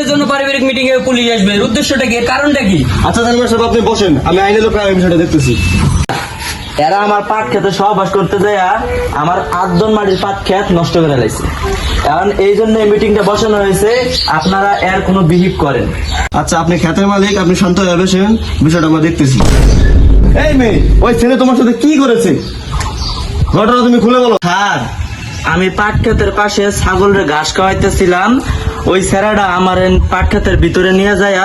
কিসের জন্য পারিবারিক মিটিং এ পুলিশ আসবে? এর উদ্দেশ্যটা কি? এর কারণটা কি? আচ্ছা চেয়ারম্যান সাহেব আপনি বসেন, আমি আইনের লোক আমি সেটা দেখতেছি। এরা আমার পাট খেতে সহবাস করতে যায় আমার 8 মাটির পাট খেত নষ্ট করে লাইছে। কারণ এই জন্য এই মিটিংটা বসানো হয়েছে, আপনারা এর কোনো বিহিভ করেন। আচ্ছা আপনি খেতের মালিক, আপনি শান্ত হয়ে বসেন, বিষয়টা আমরা দেখতেছি। এই মেয়ে, ওই ছেলে তোমার সাথে কি করেছে? ঘটনা তুমি খুলে বলো। স্যার, আমি পাট ক্ষেতের পাশে ছাগলের ঘাস খাওয়াইতেছিলাম, ওই ছেড়াটা আমার পাট ক্ষেতের ভিতরে নিয়ে যায়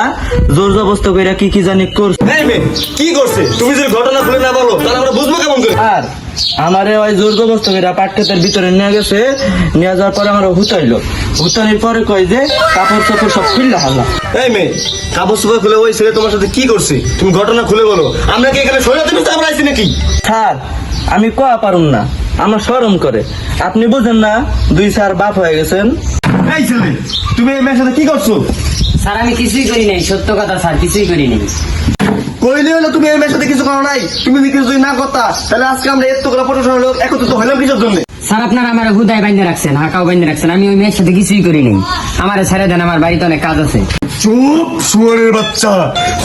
জোর জবরদস্ত করে কি জানি করছে। এই মেয়ে কি করছে? তুমি যদি ঘটনা খুলে না বলো তাহলে আমরা বুঝবো কেমন করে? আর আমারে ওই জোর জবরদস্ত করে পাট ক্ষেতের ভিতরে নিয়ে গেছে, নিয়ে যাওয়ার পরে আমার হুতাইলো, হুতানির পরে কয় যে কাপড় চাপড় সব খুললা হালা। এই মেয়ে, কাপড় চোপড় খুলে ওই ছেলে তোমার সাথে কি করছে তুমি ঘটনা খুলে বলো। আমরা কি এখানে সৈরাতে মিশতে আমরা আইছি নাকি? স্যার, আমি কোয়া পারুম না, আমার শরম করে। আপনি বুঝেন না 2 স্যার বাপ হয়ে গেছেন। এই ছেলে, তুমি এই মেয়ের সাথে কি করছো? স্যার আমি কিছুই করি নাই, সত্য কথা স্যার, কিছুই করি নাই। কইলে হলো তুমি এই মেয়ের সাথে কিছু করো নাই। তুমি যদি কিছু না করতা তাহলে আজকে আমরা এত করে প্রশাসনের লোক একত্রিত হইলাম কিসের জন্য? স্যার আপনারা আমার হুদায় বাইন্ধে রাখছেন, হাঁকাও বাইন্ধে রাখছেন, আমি ওই মেয়ের সাথে কিছুই করি নাই। আমার ছেড়ে দেন, আমার বাড়িতে অনেক কাজ আছে। চুপ শুয়ারের বাচ্চা,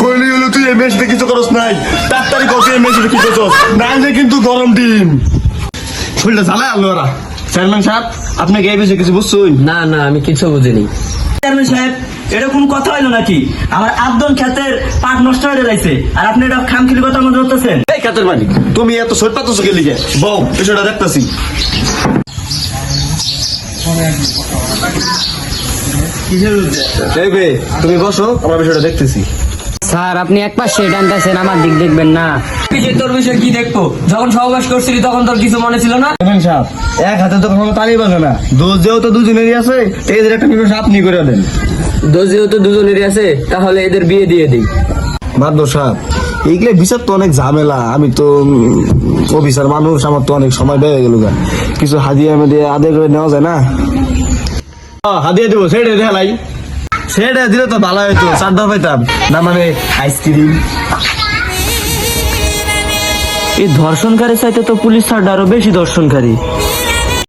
কইলে হলো তুই এই মেয়ের সাথে কিছু করস নাই। ডাক্তারি করছে এই মেয়ের সাথে কি করছস? নাইলে কিন্তু গরম ডিম শরীরটা জ্বালায় আলো ওরা। চেয়ারম্যান সাহেব, আপনাকে এই বিষয়ে কিছু বুঝছুন? না না, আমি কিছু বুঝিনি। চেয়ারম্যান সাহেব, এরকম কথা হইলো নাকি? আমার 8 ক্ষেতের পাট নষ্ট হয়ে যাইছে, আর আপনি এটা খামখিলি কথা মনে করতেছেন? এই কাতের মালিক, তুমি এত সৈট পাচ্ছ কে লিখে? বউ, বিষয়টা দেখতেছি। এই বে, তুমি বসো, আমরা বিষয়টা দেখতেছি। স্যার আপনি এক পাশে টানতেছেন, আমার দিক দেখবেন না। তোর বিষয় কি দেখবো? যখন সহবাস করছিলি তখন তোর কিছু মনে ছিল না? চেয়ারম্যান সাহেব, এক হাতে তো কখনো তালি বাজে না। দোষ যেহেতু দুজনেরই আছে, এদের একটা বিষয় আপনি করে দেন। দোষ যেহেতু দুজনেরই আছে, তাহলে এদের বিয়ে দিয়ে দিই। মাদর সাহেব, এইগুলো বিচার তো অনেক ঝামেলা। আমি তো অফিসার মানুষ, আমার তো অনেক সময় বেড়ে গেল। কিছু হাদিয়া মেদিয়া আদায় করে নেওয়া যায় না? হাদিয়া দেবো, সেটা দেখালাই। সেটা দিলে তো ভালো হইতো, চারটা পাইতাম না, মানে আইসক্রিম। এই ধর্ষণকারী চাইতে তো পুলিশ ছাড়া আরো বেশি ধর্ষণকারী।